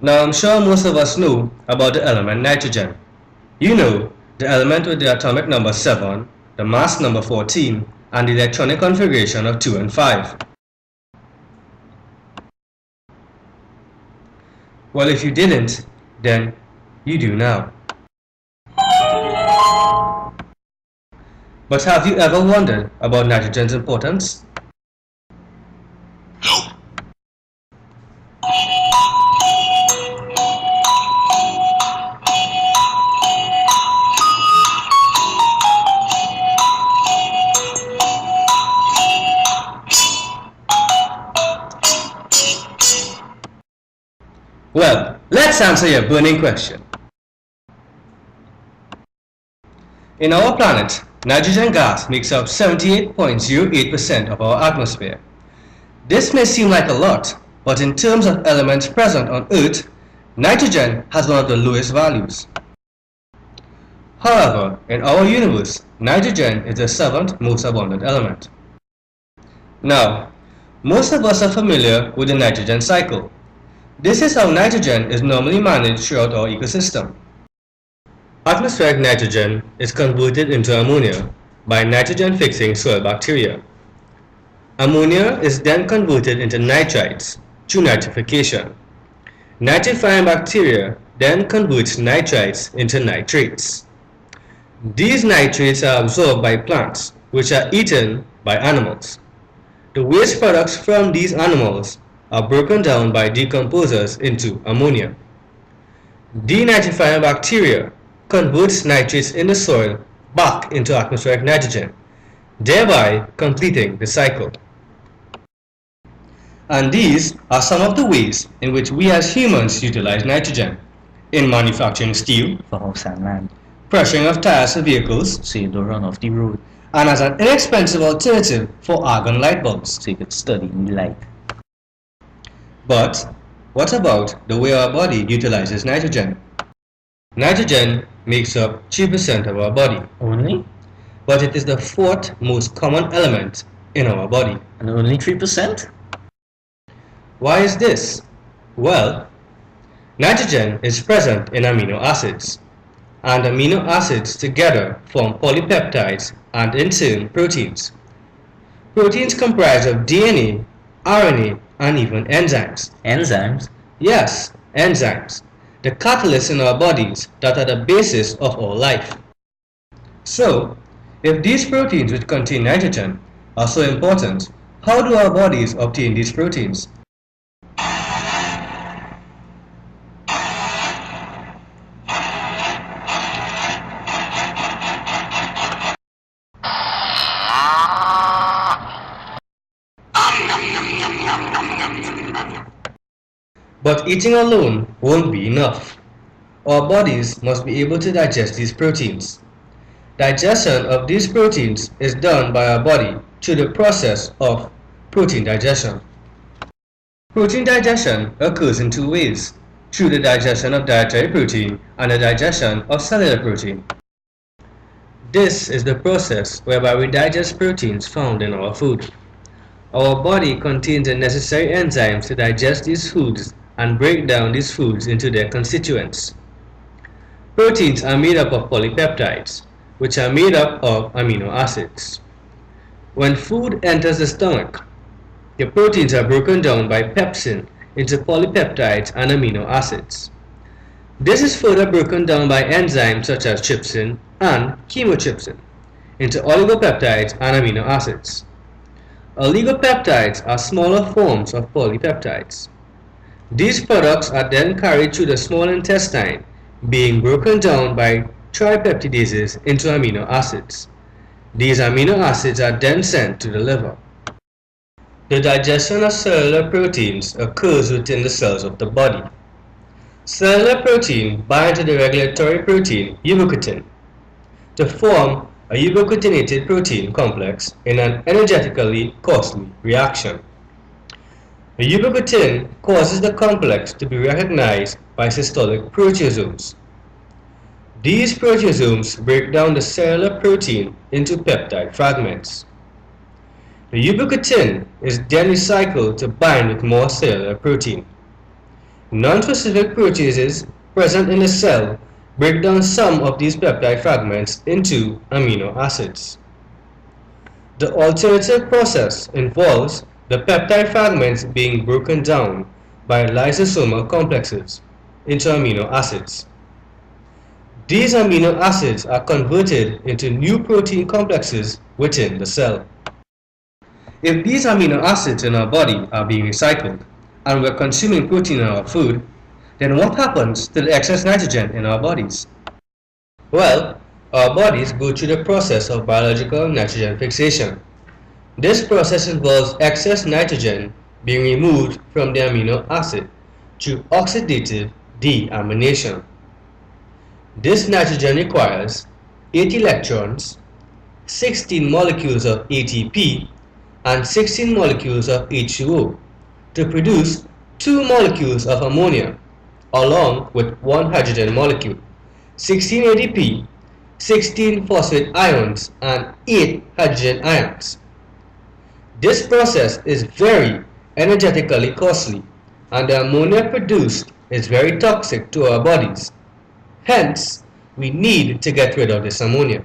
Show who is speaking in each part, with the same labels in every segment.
Speaker 1: Now I'm sure most of us know about the element nitrogen. You know, the element with the atomic number 7, the mass number 14, and the electronic configuration of 2 and 5. Well, if you didn't, then you do now. But have you ever wondered about nitrogen's importance? Well, let's answer your burning question. In our planet, nitrogen gas makes up 78.08% of our atmosphere. This may seem like a lot, but in terms of elements present on Earth, nitrogen has one of the lowest values. However, in our universe, nitrogen is the 7th most abundant element. Now, most of us are familiar with the nitrogen cycle. This is how nitrogen is normally managed throughout our ecosystem. Atmospheric nitrogen is converted into ammonia by nitrogen-fixing soil bacteria. Ammonia is then converted into nitrites through nitrification. Nitrifying bacteria then converts nitrites into nitrates. These nitrates are absorbed by plants, which are eaten by animals. The waste products from these animals are broken down by decomposers into ammonia. Denitrifying bacteria converts nitrates in the soil back into atmospheric nitrogen, thereby completing the cycle. And these are some of the ways in which we as humans utilize nitrogen: in manufacturing steel,
Speaker 2: for house and land,
Speaker 1: pressuring of tires for vehicles,
Speaker 2: so you don't run off the road,
Speaker 1: and as an inexpensive alternative for argon light bulbs,
Speaker 2: so you could study in the light.
Speaker 1: But what about the way our body utilizes nitrogen? Nitrogen makes up 3% of our body.
Speaker 2: Only?
Speaker 1: But it is the 4th most common element in our body.
Speaker 2: And only 3%?
Speaker 1: Why is this? Well, nitrogen is present in amino acids, and amino acids together form polypeptides and in turn proteins. Proteins comprise of DNA, RNA, and even enzymes.
Speaker 2: Enzymes?
Speaker 1: Yes, enzymes, the catalysts in our bodies that are the basis of all life. So, if these proteins which contain nitrogen are so important, how do our bodies obtain these proteins? But eating alone won't be enough. Our bodies must be able to digest these proteins. Digestion of these proteins is done by our body through the process of protein digestion. Protein digestion occurs in two ways: through the digestion of dietary protein and the digestion of cellular protein. This is the process whereby we digest proteins found in our food. Our body contains the necessary enzymes to digest these foods and break down these foods into their constituents. Proteins are made up of polypeptides, which are made up of amino acids. When food enters the stomach, the proteins are broken down by pepsin into polypeptides and amino acids. This is further broken down by enzymes such as trypsin and chymotrypsin into oligopeptides and amino acids. Oligopeptides are smaller forms of polypeptides. These products are then carried through the small intestine, being broken down by tripeptidases into amino acids. These amino acids are then sent to the liver. The digestion of cellular proteins occurs within the cells of the body. Cellular protein binds to the regulatory protein ubiquitin to form a ubiquitinated protein complex in an energetically costly reaction. The ubiquitin causes the complex to be recognized by systolic proteasomes. These proteasomes break down the cellular protein into peptide fragments. The ubiquitin is then recycled to bind with more cellular protein. Non-specific proteases present in the cell break down some of these peptide fragments into amino acids. The alternative process involves the peptide fragments being broken down by lysosomal complexes into amino acids. These amino acids are converted into new protein complexes within the cell. If these amino acids in our body are being recycled and we're consuming protein in our food, then what happens to the excess nitrogen in our bodies? Well, our bodies go through the process of biological nitrogen fixation. This process involves excess nitrogen being removed from the amino acid through oxidative deamination. This nitrogen requires 8 electrons, 16 molecules of ATP, and 16 molecules of H2O to produce 2 molecules of ammonia along with 1 hydrogen molecule, 16 ADP, 16 phosphate ions, and 8 hydrogen ions. This process is very energetically costly, and the ammonia produced is very toxic to our bodies. Hence, we need to get rid of this ammonia.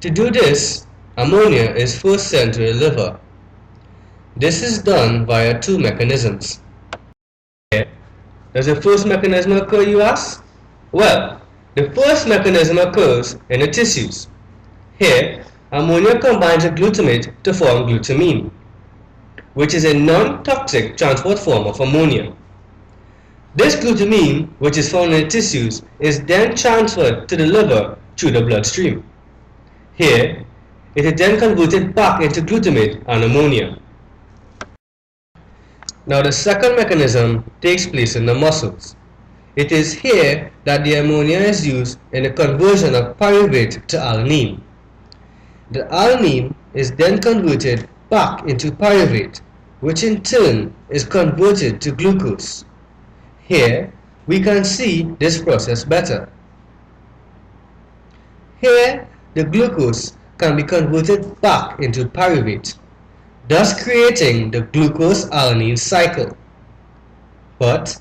Speaker 1: To do this, ammonia is first sent to the liver. This is done via 2 mechanisms. Does the first mechanism occur, you ask? Well, the first mechanism occurs in the tissues. Here, ammonia combines with glutamate to form glutamine, which is a non-toxic transport form of ammonia. This glutamine, which is found in the tissues, is then transferred to the liver through the bloodstream. Here, it is then converted back into glutamate and ammonia. Now the second mechanism takes place in the muscles. It is here that the ammonia is used in the conversion of pyruvate to alanine. The alanine is then converted back into pyruvate, which in turn is converted to glucose. Here we can see this process better. Here the glucose can be converted back into pyruvate, thus creating the glucose-alanine cycle. But,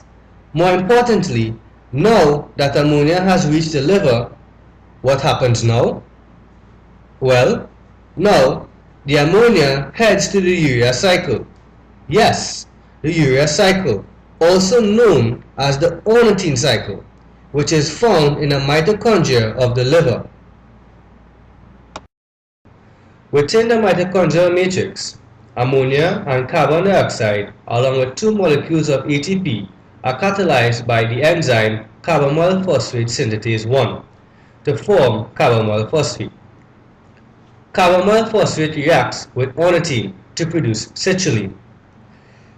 Speaker 1: more importantly, now that ammonia has reached the liver, what happens now? Well, now the ammonia heads to the urea cycle. Yes, the urea cycle, also known as the ornithine cycle, which is found in the mitochondria of the liver. Within the mitochondrial matrix, ammonia and carbon dioxide, along with 2 molecules of ATP, are catalyzed by the enzyme carbamoyl phosphate synthetase 1 to form carbamoyl phosphate. Carbamoyl phosphate reacts with ornithine to produce citrulline.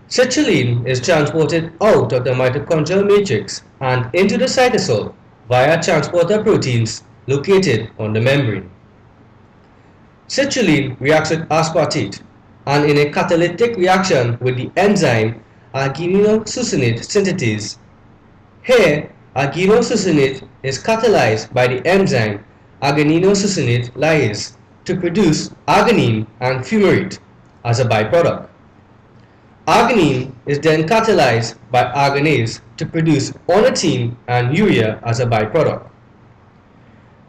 Speaker 1: Citrulline is transported out of the mitochondrial matrix and into the cytosol via transporter proteins located on the membrane. Citrulline reacts with aspartate and in a catalytic reaction with the enzyme argininosuccinate synthetase. Here, argininosuccinate is catalyzed by the enzyme argininosuccinate lyase to produce arginine and fumarate as a byproduct. Arginine is then catalyzed by arginase to produce ornithine and urea as a byproduct.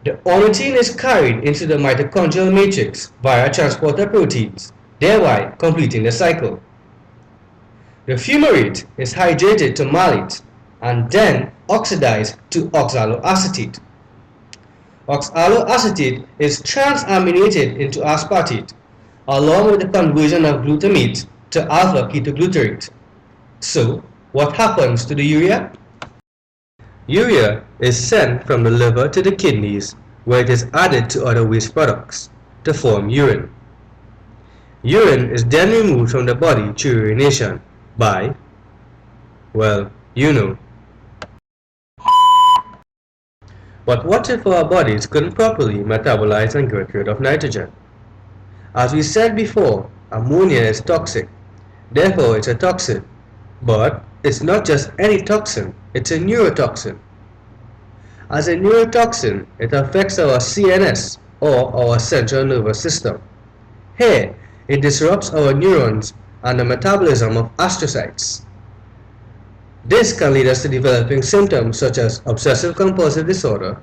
Speaker 1: The ornithine is carried into the mitochondrial matrix via transporter proteins, thereby completing the cycle. The fumarate is hydrated to malate and then oxidized to oxaloacetate. Oxaloacetate is transaminated into aspartate along with the conversion of glutamate to alpha ketoglutarate. So, what happens to the urea? Urea is sent from the liver to the kidneys, where it is added to other waste products to form urine. Urine is then removed from the body through urination by, well, you know. But what if our bodies couldn't properly metabolize and get rid of nitrogen? As we said before, ammonia is toxic, therefore it's a toxin. But it's not just any toxin, it's a neurotoxin. As a neurotoxin, it affects our CNS or our central nervous system. Here, it disrupts our neurons and the metabolism of astrocytes. This can lead us to developing symptoms such as obsessive compulsive disorder,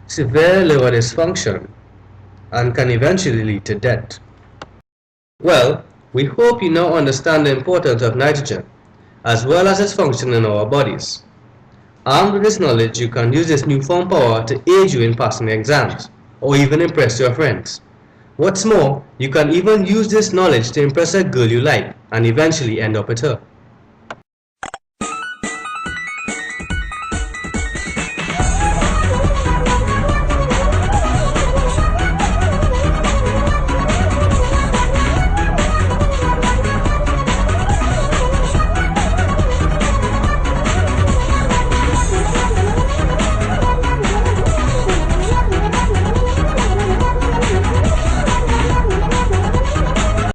Speaker 1: severe liver dysfunction, and can eventually lead to death. Well, we hope you now understand the importance of nitrogen, as well as its function in our bodies. Armed with this knowledge, you can use this newfound power to aid you in passing exams, or even impress your friends. What's more, you can even use this knowledge to impress a girl you like, and eventually end up with her.